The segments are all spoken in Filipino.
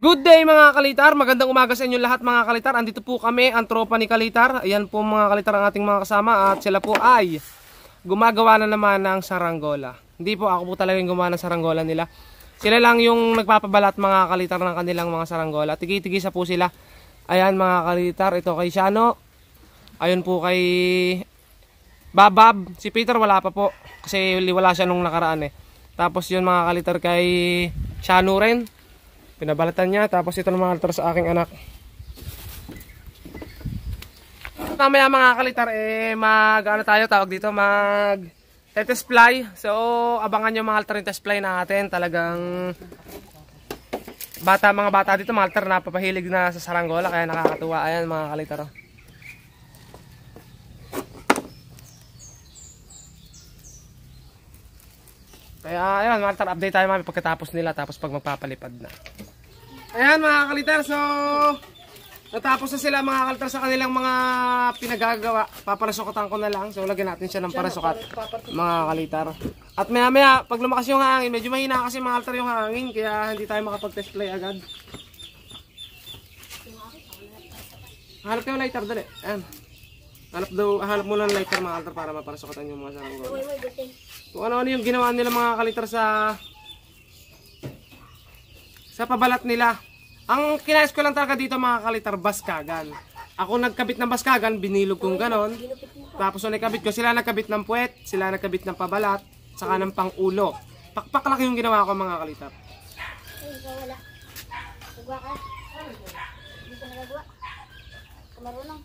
Good day mga kalitar, magandang umaga sa inyo lahat mga kalitar. Andito po kami, ang tropa ni Kalitar. Ayan po mga kalitar ang ating mga kasama at sila po ay gumagawa na naman ng saranggola. Hindi po ako po talaga yung gumawa ng saranggola nila. Sila lang yung nagpapabalat mga kalitar ng kanilang mga saranggola. Tigi-tigisa po sila. Ayan mga kalitar, ito kay Shano. Ayun po kay Babab. Si Peter wala pa po kasi wala siya nung nakaraan eh. Tapos yun mga kalitar kay Shano rin. Pinabalatan niya, tapos ito ng mga kalitar sa aking anak. Mamaya mga kalitar, ano tayo, tawag dito, test fly. So, abangan nyo mga kalitar yung test fly natin. Talagang, mga bata dito, mga kalitar, napapahilig na sa saranggola, kaya nakakatuwa. Ayan mga kalitar. Kaya, ayan mga kalitar, update tayo mami pagkatapos nila, tapos pag magpapalipad na. Ayan mga kalitar, so natapos na sila mga kalitar sa kanilang mga pinagagawa. Paparasukotan ko na lang, so lagyan natin siya ng parasukat mga kalitar. At maya maya pag lumakas yung hangin, medyo mahina kasi mga kalitar yung hangin, kaya hindi tayo makapag-test play agad. Hanap kayo lighter, dali. Ayan. Hanap mo lang lighter mga kalitar para maparasukatan yung mga saranggola. Kung ano-ano yung ginawa nila mga kalitar sa pabalat nila. Ang kinais ko lang talaga dito mga kalitar, baskagan. Ako nagkabit ng baskagan, binilog kong ganon. Tapos nung nakabit ko, sila nagkabit ng puwet, sila nagkabit ng pabalat, saka ng pang-ulo. Pakpak lang yung ginawa ko mga kalitar. Wala. Nagwa ka. Hindi ka nagagawa. Kamarunong.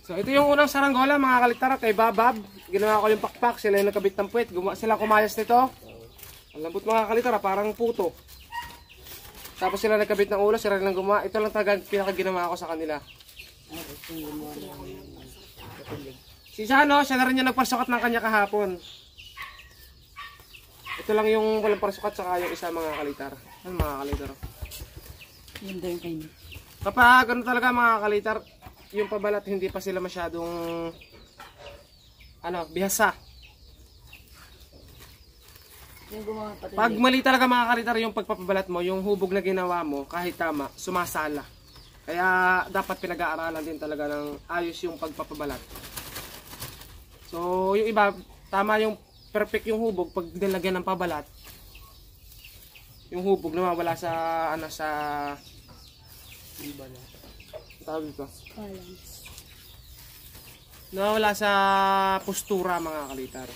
So ito yung unang saranggola mga kalitar kay Babab. Ginawa ko yung pakpak, sila yung nagkabit ng puwet. Sila kumayas nito. Ang lambot mga kalitar, parang puto. Tapos sila nagkabit ng ulo, sila lang gumawa. Ito lang talaga pinakaginawa ko sa kanila. Si Shano, siya na rin yung nagpasukat ng kanya kahapon. Ito lang yung walang pasukat, saka yung isa mga kalitar. Ano mga kalitar? Yun daw yung kayo. Kapag ano talaga mga kalitar, yung pabalat hindi pa sila masyadong bihasa. Pag mali talaga mga kalitar yung pagpapabalat mo, yung hubog na ginawa mo, kahit tama, sumasala. Kaya dapat pinag-aaralan din talaga ng ayos yung pagpapabalat. So yung iba, tama yung perfect yung hubog pag nilagyan ng pabalat. Yung hubog nawawala sa tawag dito. Nawawala sa postura mga kalitar.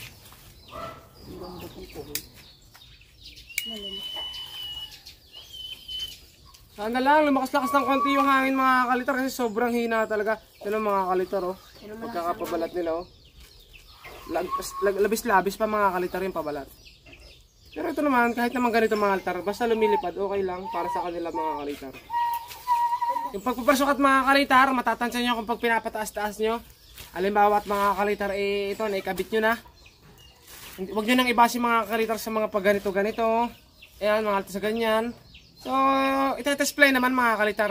Sana lang, lumakas-lakas ng konti yung hangin mga kalitar kasi sobrang hina talaga. Yan mga kalitar oh. Pagkakapabalat nila oh. Labis-labis pa mga kalitar yung pabalat. Pero ito naman, kahit naman ganito mga kalitar, basta lumilipad, okay lang para sa kanila mga kalitar. Yung pagpapasukat mga kalitar, matatansya nyo kung pag pinapataas-taas nyo. Halimbawa at mga kalitar, ito, naikabit nyo na. Huwag nyo nang ibasi mga kalitar sa mga pag ganito-ganito. Ayan, mga kalitar sa ganyan. So, ito-test play naman mga kalitar.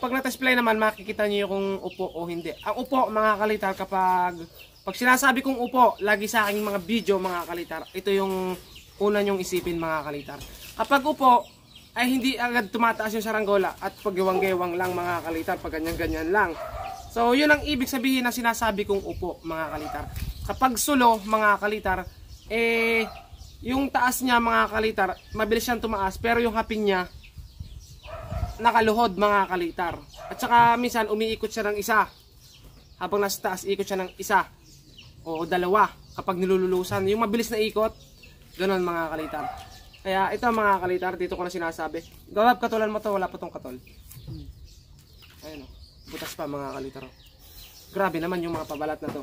Pag na-test play naman, makikita nyo kung upo o hindi. Ang upo mga kalitar, pag sinasabi kong upo, lagi sa aking mga video mga kalitar, ito yung una nyong isipin mga kalitar. Kapag upo, ay hindi agad tumataas yung saranggola at pag-gewang-gewang lang mga kalitar, pag ganyan-ganyan lang. So, yun ang ibig sabihin na sinasabi kong upo mga kalitar. Kapag sulo mga kalitar, yung taas niya mga kalitar, mabilis siyang tumaas, pero yung hapin niya nakaluhod mga kalitar. At saka minsan umiikot siya ng isa. Habang nasa taas, ikot siya ng isa o dalawa kapag nilululusan. Yung mabilis na ikot, ganoon mga kalitar. Kaya ito mga kalitar, dito ko na sinasabi. Gawab, katulan mo to, wala pa tong katol. Ayun o, butas pa mga kalitar. Grabe naman yung mga pabalat na to.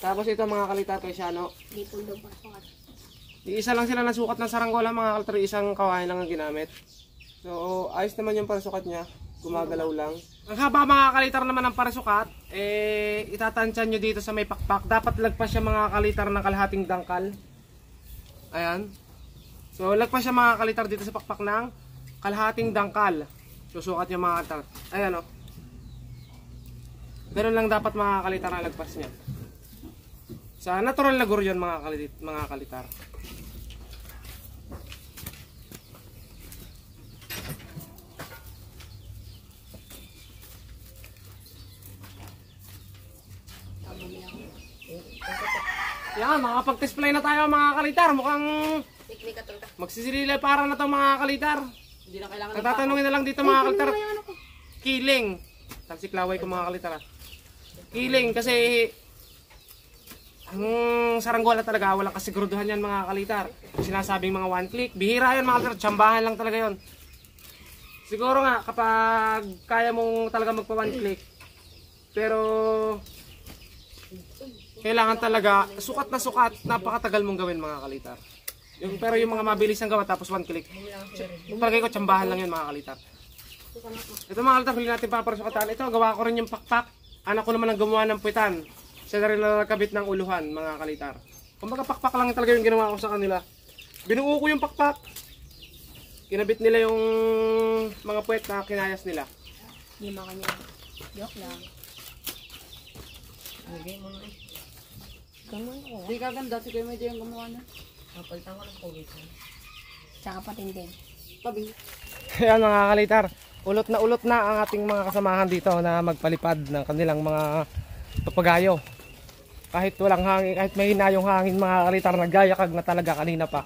Tapos ito mga kalitar kay Shano. Dito daw pasukat. Isa lang sila nasukat ng saranggola mga kalitar, isang kawain lang ang ginamit. So ayos naman yung parasukat niya, gumagalaw lang. Ang haba mga kalitar naman ng parasukat, itatansyan nyo dito sa may pakpak. Dapat lagpas siya mga kalitar ng kalahating dangkal. Ayan. So lagpas siya mga kalitar dito sa pakpak ng kalahating dangkal. Susukat nyo mga kalitar. Ayan o. Ganun lang dapat mga kalitar na lagpas niya. Sa natural na guro yun mga kalitar. Yan, makapag-display na tayo mga kalitar. Mukhang Teknika talaga. magsisilila para na to mga kalitar. Hindi na kailangan Ang tatanungin na lang dito mga kalitar. Kiling. Talsiklaway ko mga kalitar. Kiling kasi ang saranggola talaga walang kasiguruduhan yan mga kalitar. Sinasabing mga one click. Bihira yan mga kalitar. Tsambahan lang talaga yon. Siguro nga kapag kaya mong talaga magpa one click. Pero kailangan talaga sukat na sukat. Napakatagal mong gawin mga kalitar. Pero yung mga mabilis ang gawa tapos one click. Yung palagay ko tsambahan lang yun mga kalitar. Ito mga kalitar, huli natin paparasukan. Ito gawa ko rin yung pakpak. Anak ko naman ang gumawa ng puwitan. Siya na rin nakakabit ng uluhan mga kalitar. Kumbaga pakpak lang talaga yung ginawa ko sa kanila. Binuo ko yung pakpak. Kinabit nila yung mga puwet na kinayas nila. Hindi mo kanya. Joke lang. Okay, mga eh. Ganun ko. Hindi kaganda si Kuya Medyo yung gumawa na. Napalitan ko ng pugis. Tsaka patindin. Tabi. Ayan mga kalitar. Ulot na ang ating mga kasamahan dito na magpalipad ng kanilang mga papagayo. Kahit walang hangin, kahit mahina yung hangin mga kalitar, naggayakag na talaga kanina pa.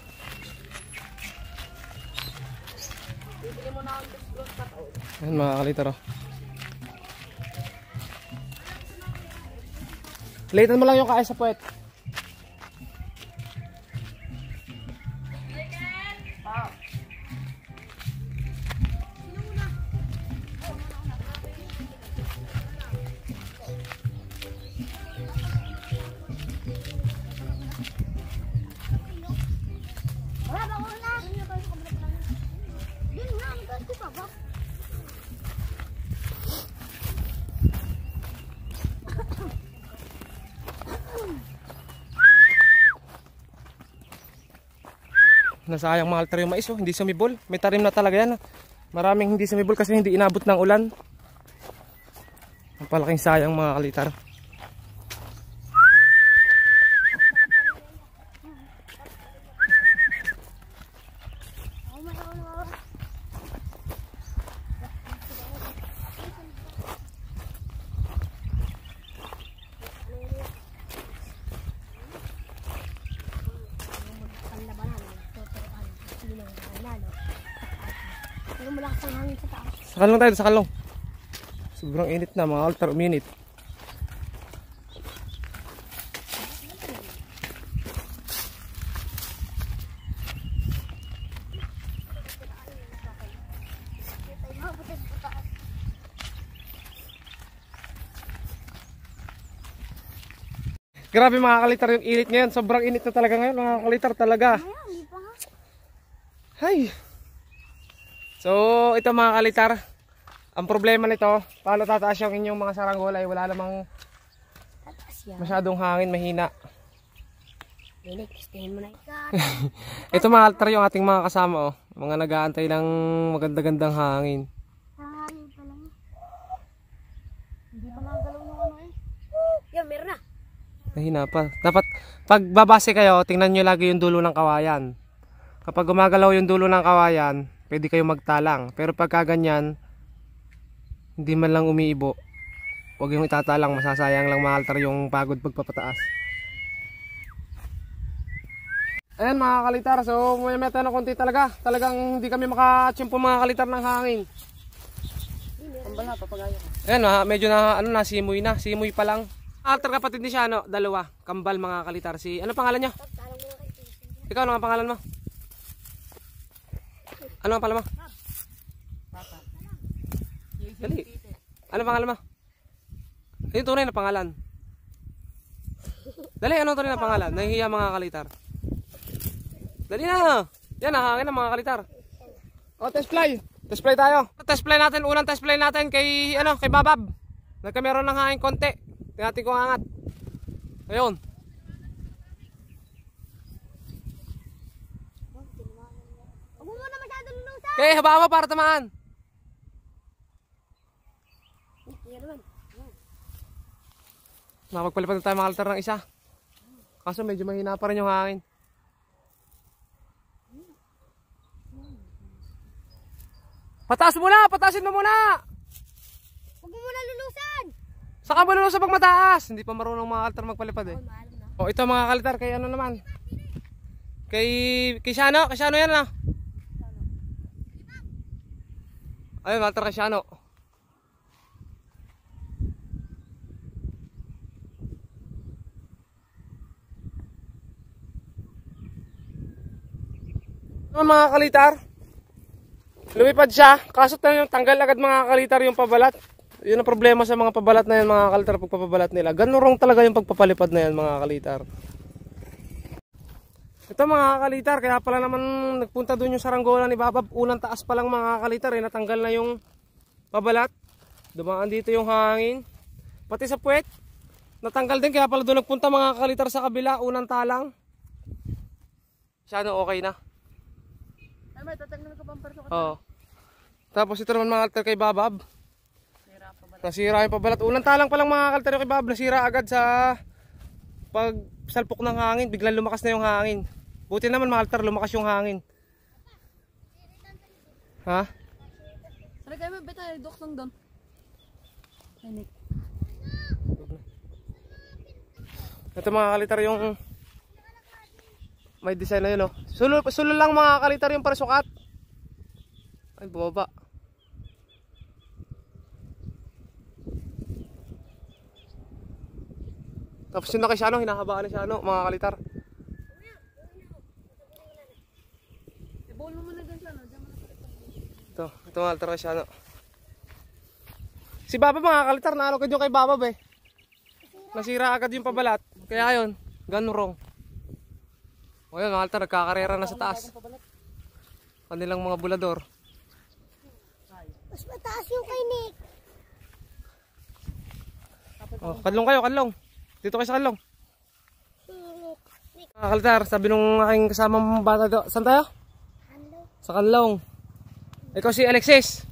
Ayan mga kalitar oh. Litan mo lang yung kaya sa puwet. Wala ba una? Yun nga, magkakasin ko pa ba? Nasayang mga altar yung mais oh, hindi sumibol. May tarim na talaga yan. Maraming hindi sumibol kasi hindi inabot ng ulan. Ang palaking sayang mga kalitar. Pero malakas ang hangin sa taas. Sakal lang tayo, sakal lang. Sobrang init na mga altar, uminit. Grabe mga kalitar yung init ngayon. Sobrang init na talaga ngayon mga kalitar talaga. Hindi pa nga. Hay. So ito mga kalitar. Ang problema nito, paano tataas yung inyong mga saranggola ay wala namang Tataas yan. masyadong hangin, mahina. Lilik, istihin mo na ito. Ito mga altar yung ating mga kasama oh. Mga nag-aantay ng maganda-gandang hangin. Hangin pa lang. Hindi pa nagalaw yung ano eh. Yan, meron na. Mahina pa. Dapat pag babase kayo, tingnan nyo lagi yung dulo ng kawayan. Kapag gumagalaw yung dulo ng kawayan, pwede kayo magtalang. Pero pagka ganyan, hindi man lang umiibo, huwag yung itatalang, masasayang lang mga altar yung pagod pagpapataas. Ayan mga kalitar, so may meta na konti talaga. Talagang hindi kami makachimpo mga kalitar ng hangin. Kambal na, papagayo. Ayan, medyo na, ano na, simoy na. Simoy pa lang. Altar kapatid ni siya, ano, dalawa. Kambal mga kalitar. Ano pangalan niya? Ikaw, ano ang pangalan mo? Ano ang pangalan mo? Dali. Ano ang pangalan mo? Yung tunay na pangalan. Dali, ano tunay na pangalan? Nahihiya mga kalitar. Dali na. Yan, nahangin na mga kalitar. O, test fly. Test fly tayo. Test fly natin. Unang test fly natin kay, ano, kay Babab. Nagkameron ng hangin konti. Tingnan natin kung angat. Ayun. Huwag mo muna masyado lulusan. Okay, haba mo para tamaan. Yan naman. Nakapagpalipad na tayo mga altar ng isa. Kaso medyo mahina pa rin yung hangin. Pataas mo na! Patasin mo muna! Huwag mo muna lulusan. Saka mo lulusa pag mataas. Hindi pa marunong mga altar magpalipad eh. Maalam na. O O ito mga kalitar, kay ano naman? Kay Shano yan na. Ayun, mga kalitar kay Shano. Mga kalitar, lumipad siya, kaso yung tanggal agad mga kalitar yung pabalat. Yun ang problema sa mga pabalat na yan mga kalitar, pagpapabalat nila. Ganun talaga yung pagpapalipad na yan mga kalitar. Ito mga kalitar, kaya pala naman nagpunta doon yung saranggola ni Babab. Unang taas pa lang mga kalitar, natanggal na yung pabalat. Dumaan dito yung hangin. Pati sa puwet, natanggal din, kaya pala doon nagpunta mga kalitar sa kabila, unang talang. Siya no, okay na. Ay, may tatanggal ka bumper sa Oo. Tapos ito naman mga kalitar kay Babab. Nasira yung pabalat. Unang talang pa lang mga kalitar yung kay Babab, nasira agad sa pagsalpok ng hangin. Biglang lumakas na yung hangin. Buti naman mga kalitar, lumakas yung hangin. Ha? Tara kayo, may betay, duksong doon. Ay, Nick. Ito mga kalitar yung may design na yun, oh. Sulo lang mga kalitar yung parasukat. Ay, bumaba. Tapos yun na kay Shano, hinahabaan na Shano, mga kalitar. I-bowl mo muna dyan siya, no? Diyan mo na. Ito mga kalitar kay Shano. Si Babab mga kalitar, naalokad yung kay Babab eh. Nasira agad yung pabalat. Kaya yun, ganurong. O yun mga kalitar, nagkakarera na sa taas. Kanilang mga bulador. Mas mataas yung kay Nick. Oh, kadlong kayo, kadlong. Dito kayo sa kadlong. Nick. Mga kalitar, sabi nung aking kasamang bata dito. Saan tayo? Hello. Sa kadlong. Ikaw si Alexis.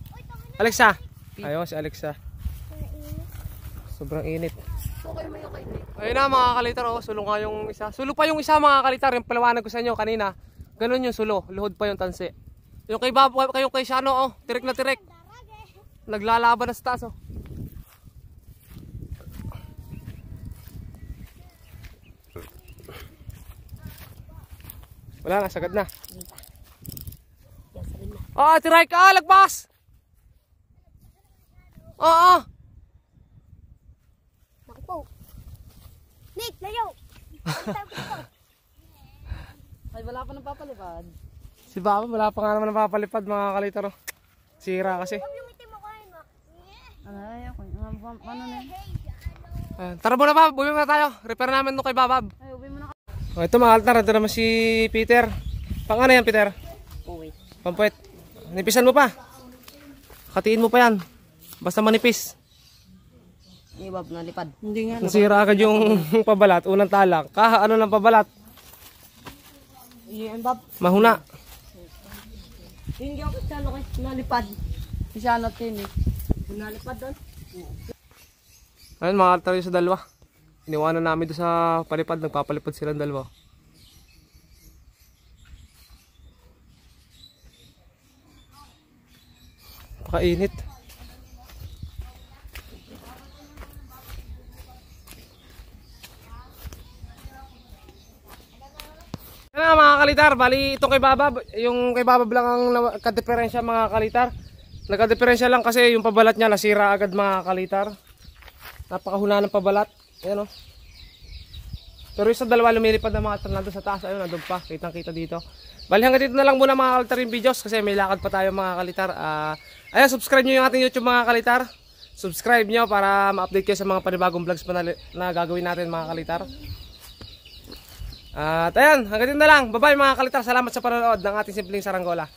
Alexa. Ayun, si Alexa. Sobrang init. Ayun na mga kalitar, oh, sulo nga yung isa. Sulo pa yung isa mga kalitar, yung paliwanag ko sa inyo kanina. Ganun yung sulo, luhod pa yung tansi. Yung kay Babab, kayo kay Shano, oh, tirik na tirik. Naglalaban na sa taas, oh. Wala na, sagad na. Ah, tiray ka, lagpas! Oo. Naku po. Nick, layo. Ay, wala pa nang papalipad. Si Baba, wala pa nga naman napapalipad mga kalitar, oh. Sira kasi. Yung itim mo kain mo. Ay, ako. Ano na yun? Ayan. Tara muna Bab, buwi muna tayo. Repair namin nung kay Babab. Ay, uwi mo na. Oh, ito mga kalitar, ito naman si Peter. Pang ano yan Peter? Uwi. Pampuwet. Nipisan mo pa. Katiin mo pa yan. Basta manipis. Ibab na lipad. Hindi nga. Nasira agad yung pabalat, unang talak. Ano lang pabalat? Iyan bab. Mahuna. Hindi ako sa ano nalipad. Siya na tinik. Nalipad doon. Ayun mga kalitar yung sa dalawa. Iniwanan namin doon sa palipad, nagpapalipad silang dalawa. Pakainit. Ano mga kalitar, bali itong kay Babab, yung kay Babab lang ang nagka-diferensya mga kalitar. Nagka-diferensya lang kasi yung pabalat niya nasira agad mga kalitar. Napakahuna ng pabalat. Ayan o. Pero yung sa dalawa lumilipad na mga nandun sa taas, ayun, nandun pa, kitang kita dito. Bali hanggang dito na lang muna mga kalitar yung videos kasi may lakad pa tayo mga kalitar. Ayan, subscribe nyo yung ating YouTube mga kalitar. Subscribe nyo para ma-update kayo sa mga panibagong vlogs pa na gagawin natin mga kalitar. At ayan, hanggang dito na lang. Bye bye mga kalitar, salamat sa panonood ng ating simpleng saranggola.